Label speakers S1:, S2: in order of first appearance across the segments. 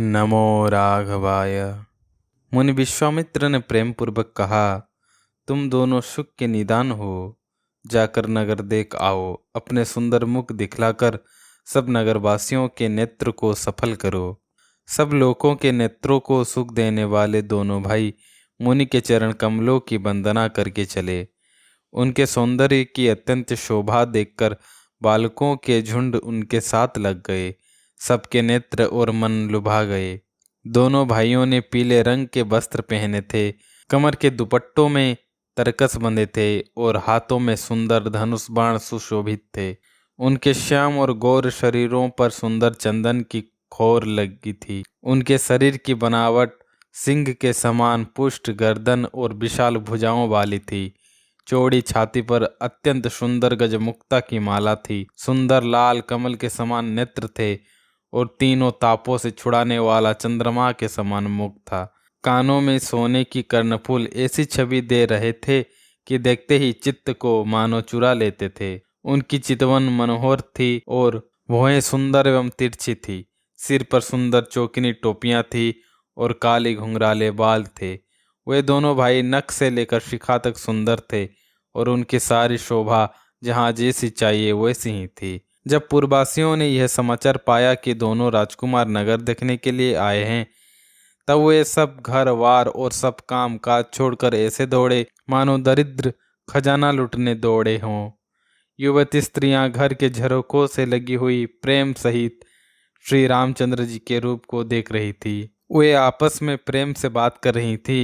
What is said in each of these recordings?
S1: नमो राघवाय। मुनि विश्वामित्र ने प्रेम पूर्वक कहा, तुम दोनों सुख के निदान हो। जाकर नगर देख आओ, अपने सुंदर मुख दिखलाकर सब नगरवासियों के नेत्र को सफल करो। सब लोगों के नेत्रों को सुख देने वाले दोनों भाई मुनि के चरण कमलों की वंदना करके चले। उनके सौंदर्य की अत्यंत शोभा देखकर बालकों के झुंड उनके साथ लग गए। सबके नेत्र और मन लुभा गए। दोनों भाइयों ने पीले रंग के वस्त्र पहने थे, कमर के दुपट्टों में तरकस बंधे थे और हाथों में सुंदर धनुष बाण सुशोभित थे। उनके श्याम और गौर शरीरों पर सुंदर चंदन की खोर लगी थी। उनके शरीर की बनावट सिंह के समान पुष्ट गर्दन और विशाल भुजाओं वाली थी। चौड़ी छाती पर अत्यंत सुंदर गजमुक्ता की माला थी। सुंदर लाल कमल के समान नेत्र थे और तीनों तापों से छुड़ाने वाला चंद्रमा के समान मुख था। कानों में सोने की कर्णफूल ऐसी छवि दे रहे थे कि देखते ही चित्त को मानो चुरा लेते थे। उनकी चितवन मनोहर थी और भौहें सुंदर एवं तिरछी थी। सिर पर सुंदर चौकिनी टोपियां थी और काले घुंघराले बाल थे। वे दोनों भाई नख से लेकर शिखा तक सुंदर थे और उनकी सारी शोभा जहाँ जैसी चाहिए वैसी ही थी। जब पूर्ववासियों ने यह समाचार पाया कि दोनों राजकुमार नगर देखने के लिए आए हैं, तब वे सब घर वार और सब काम काज छोड़कर ऐसे दौड़े मानो दरिद्र खजाना लुटने दौड़े हों। युवती स्त्रियां घर के झरोकों से लगी हुई प्रेम सहित श्री रामचंद्र जी के रूप को देख रही थी। वे आपस में प्रेम से बात कर रही थी।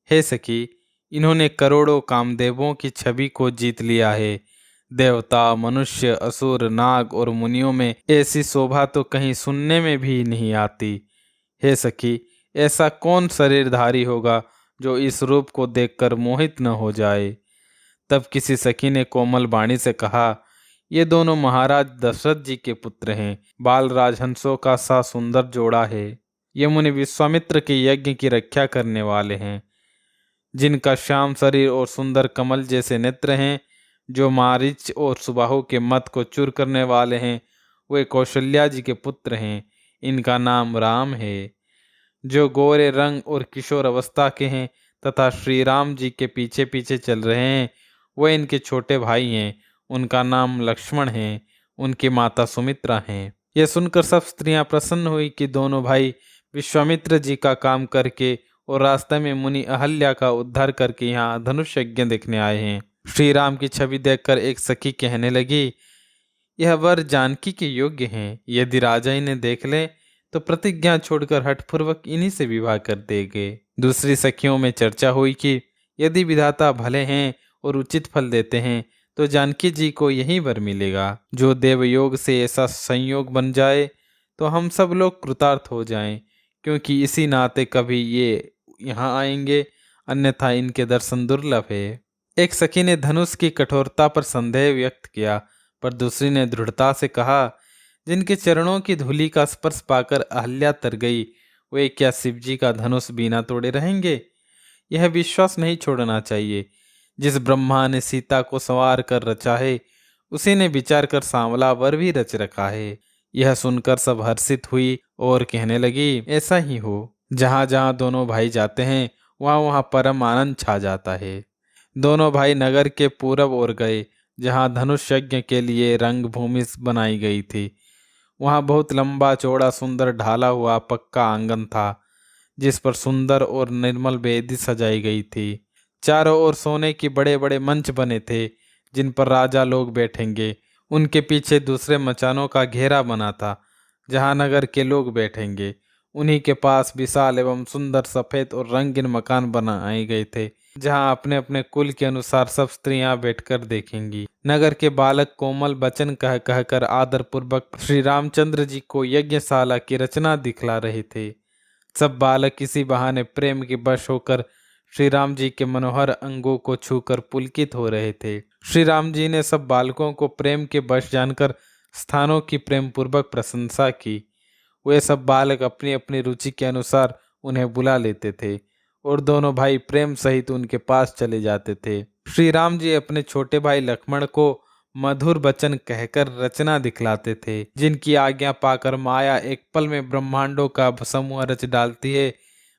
S1: हे सखी, इन्होंने करोड़ों कामदेवों की छवि को जीत लिया है। देवता, मनुष्य, असुर, नाग और मुनियों में ऐसी शोभा तो कहीं सुनने में भी नहीं आती। हे सखी, ऐसा कौन शरीरधारी होगा जो इस रूप को देखकर मोहित न हो जाए। तब किसी सखी ने कोमल वाणी से कहा, ये दोनों महाराज दशरथ जी के पुत्र हैं। बाल राजहंसों का सा सुंदर जोड़ा है। ये मुनि विश्वामित्र के यज्ञ की रक्षा करने वाले हैं, जिनका श्याम शरीर और सुंदर कमल जैसे नेत्र हैं, जो मारीच और सुबाहु के मत को चूर करने वाले हैं। वे कौशल्या जी के पुत्र हैं। इनका नाम राम है। जो गोरे रंग और किशोर अवस्था के हैं तथा श्री राम जी के पीछे पीछे चल रहे हैं, वे इनके छोटे भाई हैं। उनका नाम लक्ष्मण है। उनकी माता सुमित्रा हैं। यह सुनकर सब स्त्रियां प्रसन्न हुई कि दोनों भाई विश्वामित्र जी का काम करके और रास्ते में मुनि अहल्या का उद्धार करके यहाँ धनुष यज्ञ देखने आए हैं। श्री राम की छवि देखकर एक सखी कहने लगी, यह वर जानकी के योग्य हैं। यदि राजा इन्हें देख ले तो प्रतिज्ञा छोड़कर हठपूर्वक इन्हीं से विवाह कर देंगे। दूसरी सखियों में चर्चा हुई कि यदि विधाता भले हैं और उचित फल देते हैं तो जानकी जी को यही वर मिलेगा। जो देवयोग से ऐसा संयोग बन जाए तो हम सब लोग कृतार्थ हो जाएं, क्योंकि इसी नाते कभी ये यहाँ आएंगे, अन्यथा इनके दर्शन दुर्लभ है। एक सखी ने धनुष की कठोरता पर संदेह व्यक्त किया, पर दूसरी ने दृढ़ता से कहा, जिनके चरणों की धूलि का स्पर्श पाकर अहल्या तर गई, वे क्या शिव जी का धनुष बिना तोड़े रहेंगे। यह विश्वास नहीं छोड़ना चाहिए। जिस ब्रह्मा ने सीता को संवार कर रचा है, उसी ने विचार कर सांवला वर भी रच रखा है। यह सुनकर सब हर्षित हुई और कहने लगी, ऐसा ही हो। जहाँ जहाँ दोनों भाई जाते हैं वहाँ वहाँ परम आनंद छा जाता है। दोनों भाई नगर के पूरब ओर गए, जहाँ धनुष यज्ञ के लिए रंगभूमि बनाई गई थी। वहाँ बहुत लंबा चौड़ा सुंदर ढाला हुआ पक्का आंगन था, जिस पर सुंदर और निर्मल वेदी सजाई गई थी। चारों ओर सोने के बड़े बड़े मंच बने थे, जिन पर राजा लोग बैठेंगे। उनके पीछे दूसरे मचानों का घेरा बना था, जहाँ नगर के लोग बैठेंगे। उन्हीं के पास विशाल एवं सुंदर सफेद और रंगीन मकान बनाए गए थे, जहाँ अपने अपने कुल के अनुसार सब स्त्रियां बैठकर देखेंगी। नगर के बालक कोमल वचन कह कहकर आदर पूर्वक श्री रामचंद्र जी को यज्ञशाला की रचना दिखला रहे थे। सब बालक इसी बहाने प्रेम के वश होकर श्री राम जी के मनोहर अंगों को छूकर पुलकित हो रहे थे। श्री राम जी ने सब बालकों को प्रेम के वश जानकर स्थानों की प्रेम पूर्वक प्रशंसा की। वे सब बालक अपनी अपनी रुचि के अनुसार उन्हें बुला लेते थे और दोनों भाई प्रेम सहित उनके पास चले जाते थे। श्री राम जी अपने छोटे भाई लक्ष्मण को मधुर वचन कहकर रचना दिखलाते थे, जिनकी आज्ञा पाकर माया एक पल में ब्रह्मांडों का समूह रच डालती है।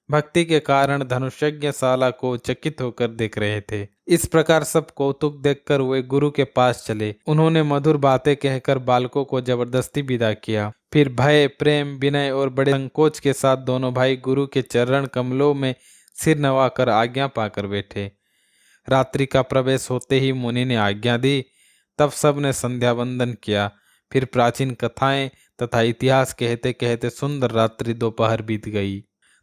S1: भक्ति के कारण धनुषज्ञ शाला को चकित होकर देख रहे थे। इस प्रकार सब कौतुक देखकर वे गुरु के पास चले। उन्होंने मधुर बातें कहकर बालकों को जबरदस्ती विदा किया। फिर भय, प्रेम, विनय और बड़े संकोच के साथ दोनों भाई गुरु के चरण कमलों में सिर नवाकर आज्ञा पाकर बैठे। रात्रि का प्रवेश होते ही मुनि ने आज्ञा दी। तब सब ने संध्या वंदन किया। फिर प्राचीन कथाएं तथा इतिहास कहते कहते सुंदर रात्रि दोपहर बीत गई।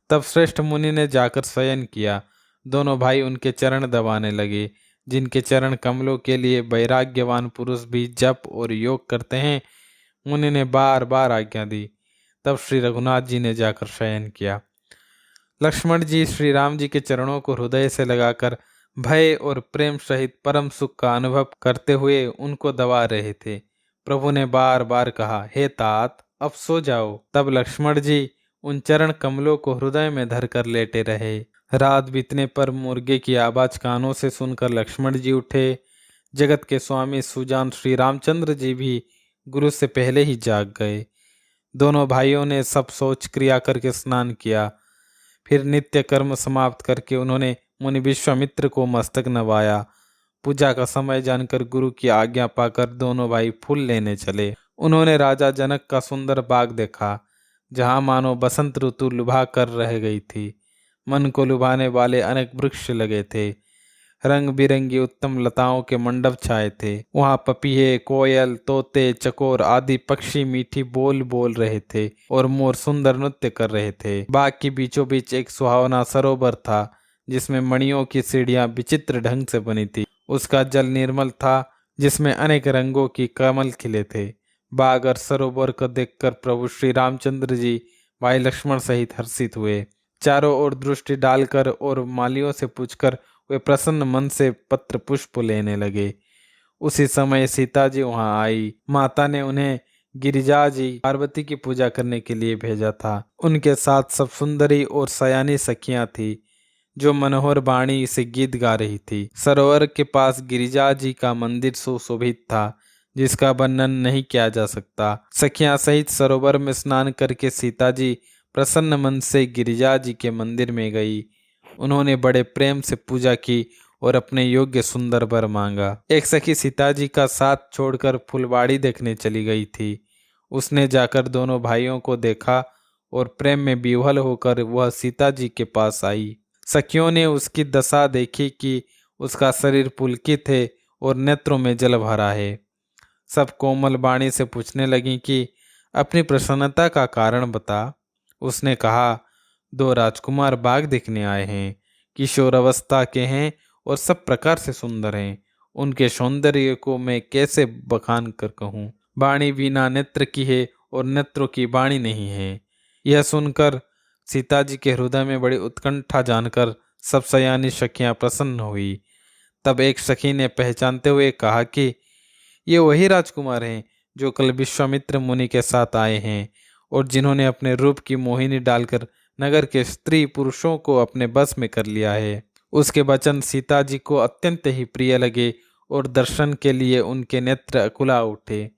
S1: तब श्रेष्ठ मुनि ने जाकर शयन किया। दोनों भाई उनके चरण दबाने लगे। जिनके चरण कमलों के लिए वैराग्यवान पुरुष भी जप और योग करते हैं, मुनि ने बार बार आज्ञा दी। तब श्री रघुनाथ जी ने जाकर शयन किया। लक्ष्मण जी श्री राम जी के चरणों को हृदय से लगाकर भय और प्रेम सहित परम सुख का अनुभव करते हुए उनको दबा रहे थे। प्रभु ने बार बार कहा, हे तात, अब सो जाओ। तब लक्ष्मण जी उन चरण कमलों को हृदय में धरकर लेटे रहे। रात बीतने पर मुर्गे की आवाज कानों से सुनकर लक्ष्मण जी उठे। जगत के स्वामी सुजान श्री रामचंद्र जी भी गुरु से पहले ही जाग गए। दोनों भाइयों ने सब सोच क्रिया करके स्नान किया। फिर नित्य कर्म समाप्त करके उन्होंने मुनि विश्वामित्र को मस्तक नवाया। पूजा का समय जानकर गुरु की आज्ञा पाकर दोनों भाई फूल लेने चले। उन्होंने राजा जनक का सुंदर बाग देखा, जहां मानो बसंत ऋतु लुभा कर रह गई थी। मन को लुभाने वाले अनेक वृक्ष लगे थे। रंग बिरंगी उत्तम लताओं के मंडप छाए थे। वहां पपीहे, कोयल, तोते, चकोर आदि पक्षी मीठी बोल बोल रहे थे और मोर सुंदर नृत्य कर रहे थे। बाग के बीचों बीच एक सुहावना सरोवर था, जिसमें मणियों की सीढ़ियां विचित्र ढंग से बनी थी। उसका जल निर्मल था, जिसमें अनेक रंगों की कमल खिले थे। बाग और सरोवर को देखकर प्रभु श्री रामचंद्र जी भाई लक्ष्मण सहित हर्षित हुए। चारों ओर दृष्टि डालकर और मालियों से पूछकर वे प्रसन्न मन से पत्र पुष्प लेने लगे। उसी समय सीता जी वहां आई। माता ने उन्हें गिरिजा जी पार्वती की पूजा करने के लिए भेजा था। उनके साथ सब सुंदरी और सयानी सखियां थी, जो मनोहर वाणी से गीत गा रही थी। सरोवर के पास गिरिजा जी का मंदिर सुशोभित था, जिसका वर्णन नहीं किया जा सकता। सखियां सहित सरोवर में स्नान करके सीता जी प्रसन्न मन से गिरिजा जी के मंदिर में गई। उन्होंने बड़े प्रेम से पूजा की और अपने योग्य सुंदर वर मांगा। एक सखी सीता जी का साथ छोड़कर फुलवाड़ी देखने चली गई थी। उसने जाकर दोनों भाइयों को देखा और प्रेम में विह्वल होकर वह सीता जी के पास आई। सखियों ने उसकी दशा देखी कि उसका शरीर पुलकित है और नेत्रों में जल भरा है। सब कोमल वाणी से पूछने लगी कि अपनी प्रसन्नता का कारण बता। उसने कहा, दो राजकुमार बाग देखने आए हैं। किशोर अवस्था के हैं और सब प्रकार से सुंदर हैं। उनके सौंदर्य को मैं कैसे बखान कर कहूँ। वाणी बिना नेत्र की है और नेत्रों की वाणी नहीं है। यह सुनकर सीता जी के हृदय में बड़ी उत्कंठा जानकर सब सयानी सखियां प्रसन्न हुई। तब एक सखी ने पहचानते हुए कहा कि ये वही राजकुमार हैं जो कल विश्वामित्र मुनि के साथ आए हैं और जिन्होंने अपने रूप की मोहिनी डालकर नगर के स्त्री पुरुषों को अपने बस में कर लिया है। उसके वचन सीता जी को अत्यंत ही प्रिय लगे और दर्शन के लिए उनके नेत्र अकुला उठे।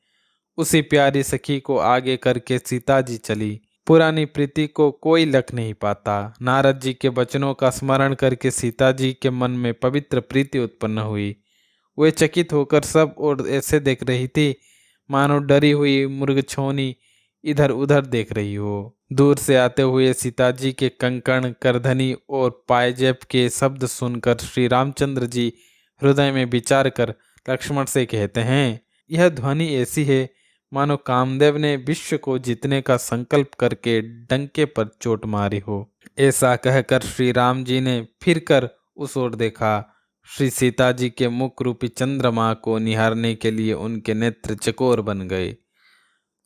S1: उसी प्यारी सखी को आगे करके सीता जी चली। पुरानी प्रीति को कोई लख नहीं पाता। नारद जी के वचनों का स्मरण करके सीता जी के मन में पवित्र प्रीति उत्पन्न हुई। वे चकित होकर सब और ऐसे देख रही थी मानो डरी हुई मृगछोनी इधर उधर देख रही हो। दूर से आते हुए सीता जी के कंकण, करधनी और पायजेब के शब्द सुनकर श्री रामचंद्र जी हृदय में विचार कर लक्ष्मण से कहते हैं, यह ध्वनि ऐसी है मानो कामदेव ने विश्व को जीतने का संकल्प करके डंके पर चोट मारी हो। ऐसा कहकर श्री राम जी ने फिर कर उस ओर देखा। श्री सीता जी के मुख रूपी चंद्रमा को निहारने के लिए उनके नेत्र चकोर बन गए।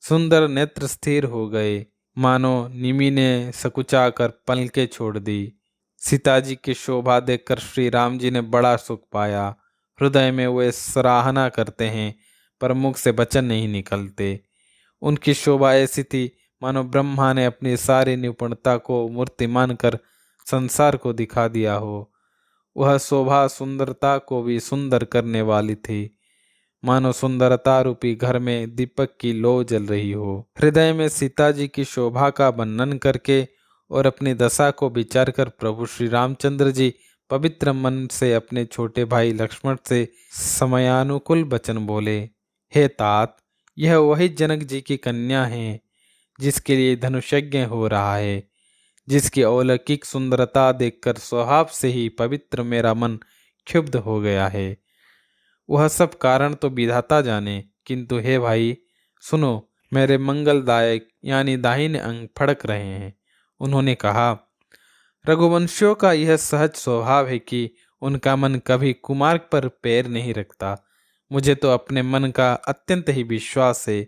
S1: सुंदर नेत्र स्थिर हो गए, मानो निमि ने सकुचाकर पलकें छोड़ दी। सीता जी की शोभा देखकर श्री राम जी ने बड़ा सुख पाया। हृदय में वे सराहना करते हैं पर मुख से वचन नहीं निकलते। उनकी शोभा ऐसी थी मानो ब्रह्मा ने अपनी सारी निपुणता को मूर्तिमान कर संसार को दिखा दिया हो। वह शोभा सुंदरता को भी सुंदर करने वाली थी। मानो सुंदरता रूपी घर में दीपक की लौ जल रही हो। हृदय में सीता जी की शोभा का वर्णन करके और अपनी दशा को विचार कर प्रभु श्री रामचंद्र जी पवित्र मन से अपने छोटे भाई लक्ष्मण से समयानुकूल वचन बोले, हे तात, यह वही जनक जी की कन्या है जिसके लिए धनुषयज्ञ हो रहा है, जिसकी अलौकिक सुंदरता देखकर स्वभाव से ही पवित्र मेरा मन क्षुब्ध हो गया है। वह सब कारण तो विधाता जाने, किंतु हे भाई सुनो, मेरे मंगलदायक यानी दाहिने अंग फड़क रहे हैं। उन्होंने कहा, रघुवंशियों का यह सहज स्वभाव है कि उनका मन कभी कुमार्ग पर पैर नहीं रखता। मुझे तो अपने मन का अत्यंत ही विश्वास है,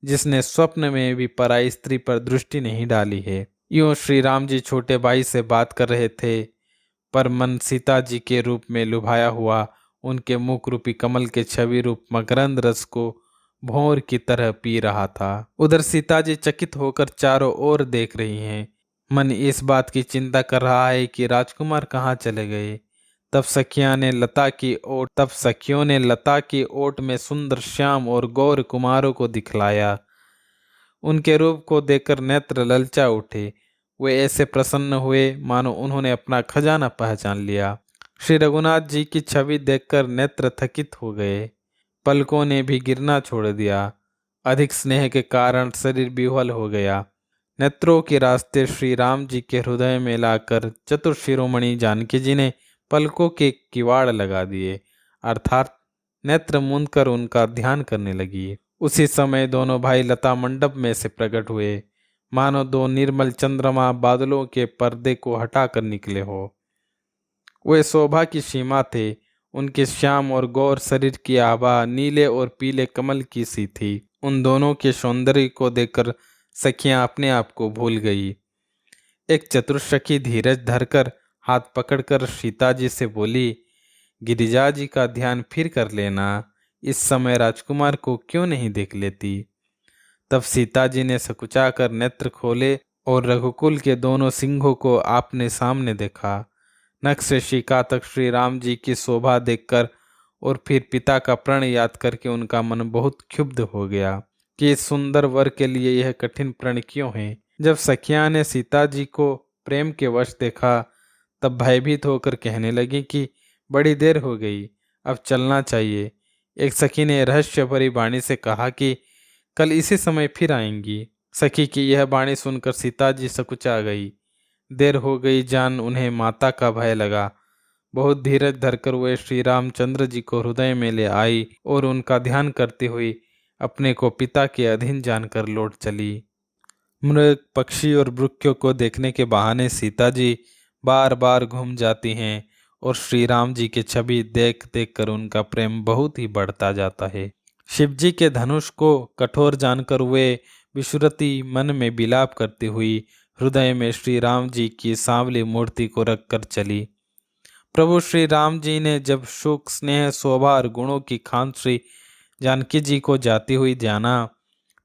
S1: जिसने स्वप्न में भी पराई स्त्री पर दृष्टि नहीं डाली है। यूं श्री राम जी छोटे भाई से बात कर रहे थे, पर मन सीता जी के रूप में लुभाया हुआ उनके मुख रूपी कमल के छवि रूप मकरंद रस को भौर की तरह पी रहा था। उधर सीता जी चकित होकर चारों ओर देख रही हैं। मन इस बात की चिंता कर रहा है कि राजकुमार कहाँ चले गए। तब सखियों ने लता की ओट में सुंदर श्याम और गौर कुमारों को दिखलाया। उनके रूप को देखकर नेत्र ललचा उठे। वे ऐसे प्रसन्न हुए मानो उन्होंने अपना खजाना पहचान लिया। श्री रघुनाथ जी की छवि देखकर नेत्र थकित हो गए। पलकों ने भी गिरना छोड़ दिया। अधिक स्नेह के कारण शरीर विह्वल हो गया। नेत्रों के रास्ते श्री राम जी के हृदय में लाकर चतुर शिरोमणि जानकी जी ने पलकों के किवाड़ लगा दिए, अर्थात नेत्र मूंद कर उनका ध्यान करने लगी। उसी समय दोनों भाई लता मंडप में से प्रकट हुए, मानो दो निर्मल चंद्रमा बादलों के पर्दे को हटाकर निकले हो। वे शोभा की सीमा थे। उनके श्याम और गौर शरीर की आभा नीले और पीले कमल की सी थी। उन दोनों के सौंदर्य को देखकर सखियां अपने आप को भूल गई। एक चतुर सखी धीरज धरकर हाथ पकड़कर सीता जी से बोली, गिरिजा जी का ध्यान फिर कर लेना, इस समय राजकुमार को क्यों नहीं देख लेती। तब सीता जी ने सकुचाकर नेत्र खोले और रघुकुल के दोनों सिंहों को आपने सामने देखा। नख से शिका तक श्री राम जी की शोभा देखकर और फिर पिता का प्रण याद करके उनका मन बहुत क्षुब्ध हो गया कि इस सुंदर वर के लिए यह कठिन प्रण क्यों है। जब सखिया ने सीता जी को प्रेम के वश देखा, तब भयभीत होकर कहने लगी कि बड़ी देर हो गई, अब चलना चाहिए। एक सखी ने रहस्य भरी वाणी से कहा कि कल इसी समय फिर आएंगी। सखी की यह वाणी सुनकर सीता जी सकुचा गई। देर हो गई जान उन्हें माता का भय लगा। बहुत धीरज धरकर वे श्री रामचंद्र जी को हृदय में ले आई और उनका ध्यान करती हुई अपने को पिता के अधीन जानकर लौट चली। मृग पक्षी और वृक्षों को देखने के बहाने सीता जी बार बार घूम जाती हैं और श्री राम जी की छवि देख देख कर उनका प्रेम बहुत ही बढ़ता जाता है। शिव जी के धनुष को कठोर जानकर वे विश्रुति मन में विलाप करती हुई हृदय में श्री राम जी की सांवली मूर्ति को रखकर चली। प्रभु श्री राम जी ने जब सुख स्नेह शोभा और गुणों की खान श्री जानकी जी को जाती हुई जाना,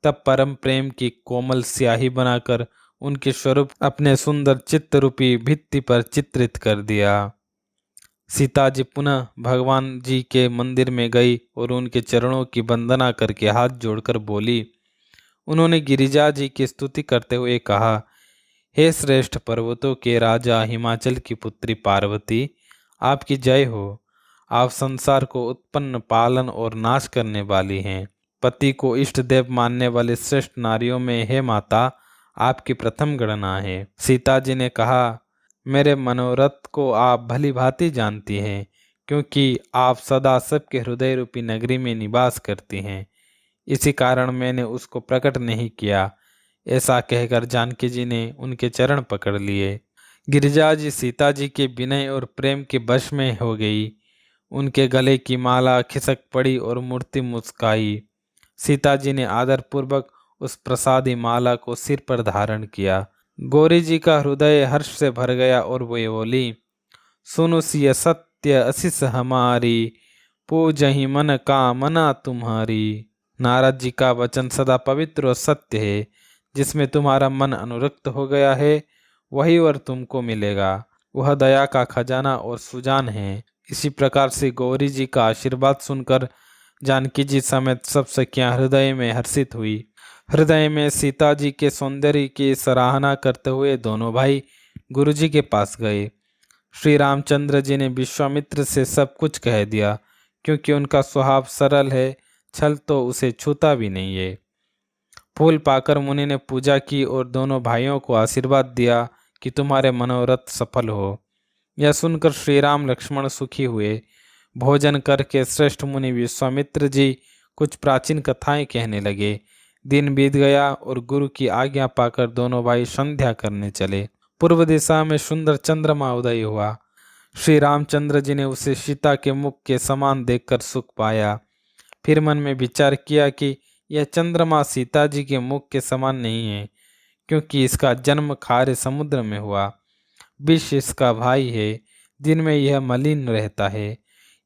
S1: तब परम प्रेम की कोमल स्याही बनाकर उनके स्वरूप अपने सुंदर चित्त रूपी भित्ति पर चित्रित कर दिया। सीता जी पुनः भगवान जी के मंदिर में गई और उनके चरणों की वंदना करके हाथ जोड़कर बोली। उन्होंने गिरिजा जी की स्तुति करते हुए कहा, हे श्रेष्ठ पर्वतों के राजा हिमाचल की पुत्री पार्वती, आपकी जय हो। आप संसार को उत्पन्न पालन और नाश करने वाली हैं। पति को इष्ट देव मानने वाले श्रेष्ठ नारियों में हे माता, आपकी प्रथम गणना है। सीता जी ने कहा, मेरे मनोरथ को आप भली भांति जानती हैं, क्योंकि आप सदा सबके हृदय रूपी नगरी में निवास करती हैं। इसी कारण मैंने उसको प्रकट नहीं किया। ऐसा कहकर जानकी जी ने उनके चरण पकड़ लिए। गिरिजा जी सीता जी के विनय और प्रेम के वश में हो गई। उनके गले की माला खिसक पड़ी और मूर्ति मुस्काई। सीता जी ने आदरपूर्वक उस प्रसादी माला को सिर पर धारण किया। गौरी जी का हृदय हर्ष से भर गया और वे बोली, सुनो सिय सत्य असिस हमारी, पूजहि मन कामना तुम्हारी। नारद जी का वचन सदा पवित्र और सत्य है। जिसमें तुम्हारा मन अनुरक्त हो गया है, वही वर तुमको मिलेगा। वह दया का खजाना और सुजान है। इसी प्रकार से गौरी जी का आशीर्वाद सुनकर जानकी जी समेत सब सखियां हृदय में हर्षित हुई। हृदय में सीता जी के सौंदर्य की सराहना करते हुए दोनों भाई गुरु जी के पास गए। श्री रामचंद्र जी ने विश्वामित्र से सब कुछ कह दिया, क्योंकि उनका स्वभाव सरल है, छल तो उसे छूता भी नहीं है। फूल पाकर मुनि ने पूजा की और दोनों भाइयों को आशीर्वाद दिया कि तुम्हारे मनोरथ सफल हो। यह सुनकर श्री राम लक्ष्मण सुखी हुए। भोजन करके श्रेष्ठ मुनि विश्वामित्र जी कुछ प्राचीन कथाएं कहने लगे। दिन बीत गया और गुरु की आज्ञा पाकर दोनों भाई संध्या करने चले। पूर्व दिशा में सुंदर चंद्रमा उदय हुआ। श्री रामचंद्र जी ने उसे सीता के मुख के समान देखकर सुख पाया। फिर मन में विचार किया कि यह चंद्रमा सीता जी के मुख के समान नहीं है, क्योंकि इसका जन्म खारे समुद्र में हुआ। विष इसका भाई है। दिन में यह मलिन रहता है,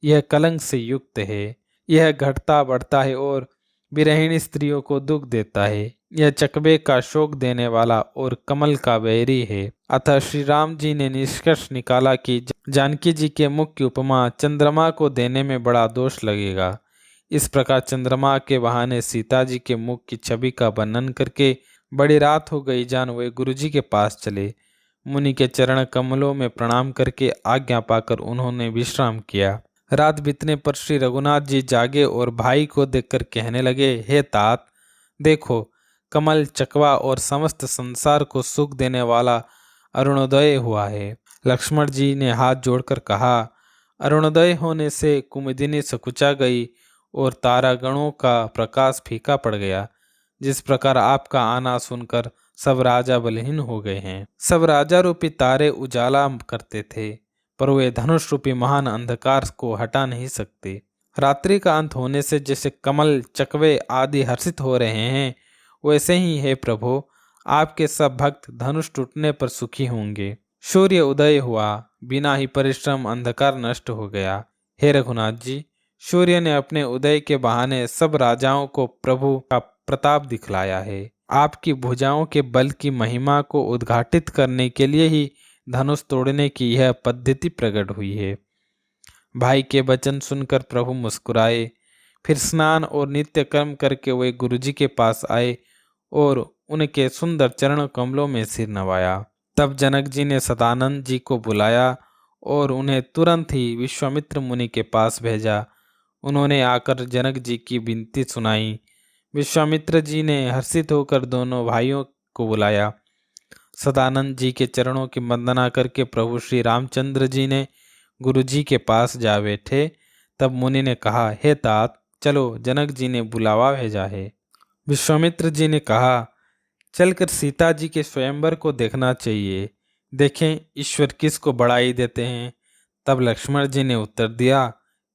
S1: यह कलंक से युक्त है। यह घटता बढ़ता है और विरहिणी स्त्रियों को दुख देता है। यह चकबे का शोक देने वाला और कमल का बैरी है। अतः श्री राम जी ने निष्कर्ष निकाला कि जानकी जी के मुख की उपमा चंद्रमा को देने में बड़ा दोष लगेगा। इस प्रकार चंद्रमा के बहाने सीता जी के मुख की छवि का वर्णन करके बड़ी रात हो गई जान वे गुरु जी के पास चले। मुनि के चरण कमलों में प्रणाम करके आज्ञा पाकर उन्होंने विश्राम किया। रात बीतने पर श्री रघुनाथ जी जागे और भाई को देखकर कहने लगे, हे तात, देखो कमल, चकवा और समस्त संसार को सुख देने वाला अरुणोदय हुआ है। लक्ष्मण जी ने हाथ जोड़कर कहा, अरुणोदय होने से कुमुदिनी सकुचा गई और तारागणों का प्रकाश फीका पड़ गया। जिस प्रकार आपका आना सुनकर सब राजा बलहीन हो गए हैं। सब राजा रूपी तारे उजाला करते थे, पर वे धनुष रूपी महान अंधकार को हटा नहीं सकते। रात्रि का अंत होने से जैसे कमल, चकवे आदि हर्षित हो रहे हैं, वैसे ही है प्रभु, आपके सब भक्त धनुष टूटने पर सुखी होंगे। सूर्य उदय हुआ, बिना ही परिश्रम अंधकार नष्ट हो गया। हे रघुनाथ जी, सूर्य ने अपने उदय के बहाने सब राजाओं को प्रभु का प्रताप दिखलाया है। आपकी भुजाओं के बल की महिमा को उद्घाटित करने के लिए ही धनुष तोड़ने की यह पद्धति प्रकट हुई है। भाई के वचन सुनकर प्रभु मुस्कुराए। फिर स्नान और नित्य कर्म करके वे गुरुजी के पास आए और उनके सुंदर चरण कमलों में सिर नवाया। तब जनक जी ने सदानंद जी को बुलाया और उन्हें तुरंत ही विश्वामित्र मुनि के पास भेजा। उन्होंने आकर जनक जी की विनती सुनाई। विश्वामित्र जी ने हर्षित होकर दोनों भाइयों को बुलाया। सदानंद जी के चरणों की वंदना करके प्रभु श्री रामचंद्र जी ने गुरु जी के पास जा बैठे। तब मुनि ने कहा, हे तात, चलो, जनक जी ने बुलावा भेजा है। विश्वामित्र जी ने कहा, चलकर सीता जी के स्वयंवर को देखना चाहिए, देखें ईश्वर किसको बड़ाई देते हैं। तब लक्ष्मण जी ने उत्तर दिया,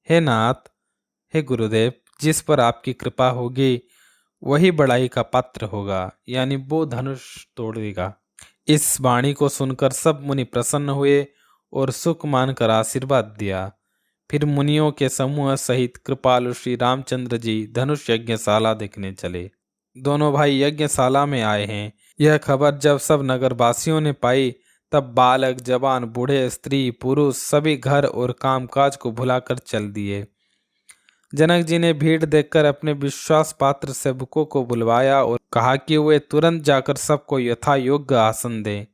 S1: हे नाथ, हे गुरुदेव, जिस पर आपकी कृपा होगी वही बड़ाई का पात्र होगा, यानी वो धनुष तोड़ेगा। इस वाणी को सुनकर सब मुनि प्रसन्न हुए और सुख मानकर आशीर्वाद दिया। फिर मुनियों के समूह सहित कृपालु श्री रामचंद्र जी धनुष यज्ञशाला देखने चले। दोनों भाई यज्ञशाला में आए हैं, यह खबर जब सब नगरवासियों ने पाई, तब बालक, जवान, बूढ़े, स्त्री, पुरुष सभी घर और कामकाज को भुलाकर चल दिए। जनक जी ने भीड़ देखकर अपने विश्वास पात्र सेवकों को बुलवाया और कहा कि वे तुरंत जाकर सबको यथा योग्य आसन दें।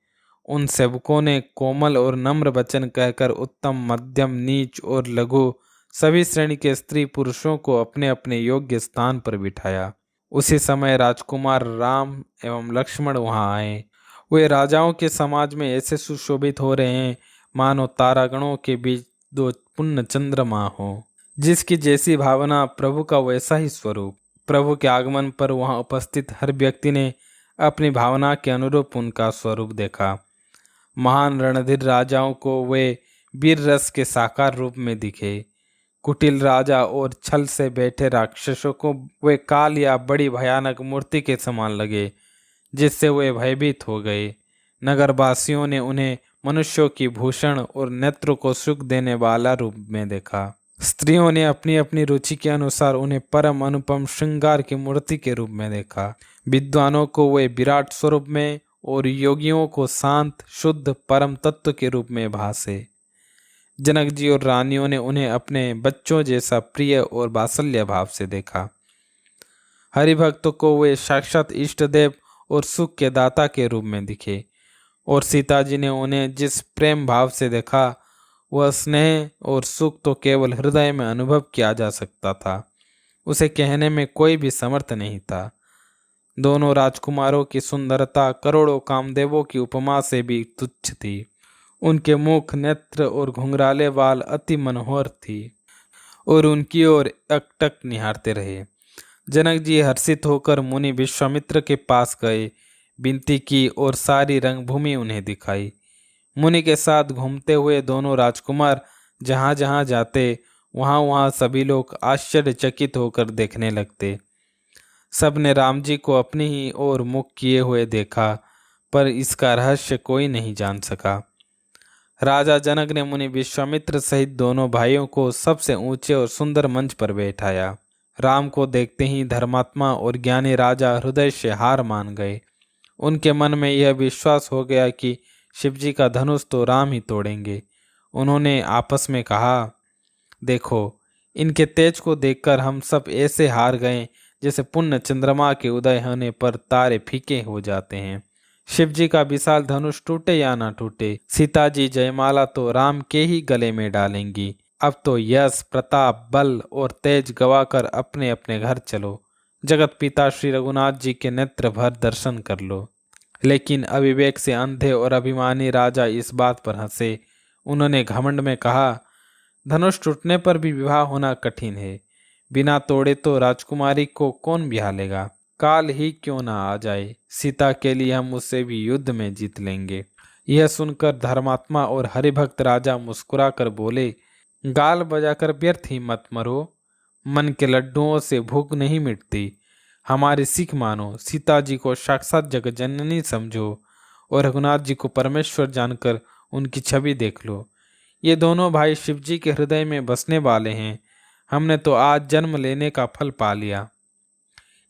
S1: उन सेवकों ने कोमल और नम्र वचन कहकर उत्तम, मध्यम, नीच और लघु सभी श्रेणी के स्त्री पुरुषों को अपने अपने योग्य स्थान पर बिठाया। उसी समय राजकुमार राम एवं लक्ष्मण वहां आए। वे राजाओं के समाज में ऐसे सुशोभित हो रहे हैं मानो तारागणों के बीच दो पुण्य चंद्रमा हो। जिसकी जैसी भावना प्रभु का वैसा ही स्वरूप। प्रभु के आगमन पर वहां उपस्थित हर व्यक्ति ने अपनी भावना के अनुरूप उनका स्वरूप देखा। महान रणधीर राजाओं को वे वीर रस के साकार रूप में दिखे। कुटिल राजा और छल से बैठे राक्षसों को वे काल या बड़ी भयानक मूर्ति के समान लगे, जिससे वे भयभीत हो गए। नगरवासियों ने उन्हें मनुष्यों की भूषण और नेत्र को सुख देने वाला रूप में देखा। स्त्रियों ने अपनी अपनी रुचि के अनुसार उन्हें परम अनुपम श्रृंगार की मूर्ति के रूप में देखा। विद्वानों को वे विराट स्वरूप में और योगियों को शांत, शुद्ध, परम तत्व के रूप में भासे। जनक जी और रानियों ने उन्हें अपने बच्चों जैसा प्रिय और वात्सल्य भाव से देखा। हरिभक्तों को वे साक्षात इष्ट देव और सुख के दाता के रूप में दिखे, और सीता जी ने उन्हें जिस प्रेम भाव से देखा, वह स्नेह और सुख तो केवल हृदय में अनुभव किया जा सकता था, उसे कहने में कोई भी समर्थ नहीं था। दोनों राजकुमारों की सुंदरता करोड़ों कामदेवों की उपमा से भी तुच्छ थी। उनके मुख, नेत्र और घुंघराले बाल अति मनोहर थी और उनकी ओर एकटक निहारते रहे। जनक जी हर्षित होकर मुनि विश्वामित्र के पास गए, विनती की और सारी रंगभूमि उन्हें दिखाई। मुनि के साथ घूमते हुए दोनों राजकुमार जहां जहां जाते, वहां वहां सभी लोग आश्चर्यचकित होकर देखने लगते। सबने राम जी को अपनी ही ओर मुख किए हुए देखा, पर इसका रहस्य कोई नहीं जान सका। राजा जनक ने मुनि विश्वामित्र सहित दोनों भाइयों को सबसे ऊंचे और सुंदर मंच पर बैठाया। राम को देखते ही धर्मात्मा और ज्ञानी राजा हृदय से हार मान गए। उनके मन में यह विश्वास हो गया कि शिवजी का धनुष तो राम ही तोड़ेंगे। उन्होंने आपस में कहा, देखो, इनके तेज को देखकर हम सब ऐसे हार गए जैसे पुण्य चंद्रमा के उदय होने पर तारे फीके हो जाते हैं। शिव जी का विशाल धनुष टूटे या ना टूटे, सीता जी जयमाला तो राम के ही गले में डालेंगी। अब तो यश, प्रताप, बल और तेज गवाकर अपने अपने घर चलो। जगत पिता श्री रघुनाथ जी के नेत्र भर दर्शन कर लो। लेकिन अविवेक से अंधे और अभिमानी राजा इस बात पर हंसे। उन्होंने घमंड में कहा, धनुष टूटने पर भी विवाह होना कठिन है। बिना तोड़े तो राजकुमारी को कौन ब्याह लेगा? काल ही क्यों ना आ जाए, सीता के लिए हम उससे भी युद्ध में जीत लेंगे। यह सुनकर धर्मात्मा और हरिभक्त राजा मुस्कुराकर बोले, गाल बजाकर व्यर्थ ही मत मरो। मन के लड्डुओं से भूख नहीं मिटती। हमारी सीख मानो, सीता जी को साक्षात जगत जननी समझो और रघुनाथ जी को परमेश्वर जानकर उनकी छवि देख लो। ये दोनों भाई शिव जी के हृदय में बसने वाले हैं। हमने तो आज जन्म लेने का फल पा लिया।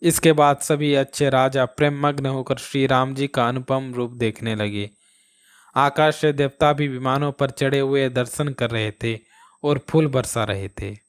S1: इसके बाद सभी अच्छे राजा प्रेम मग्न होकर श्री राम जी का अनुपम रूप देखने लगे। आकाश से देवता भी विमानों पर चढ़े हुए दर्शन कर रहे थे और फूल बरसा रहे थे।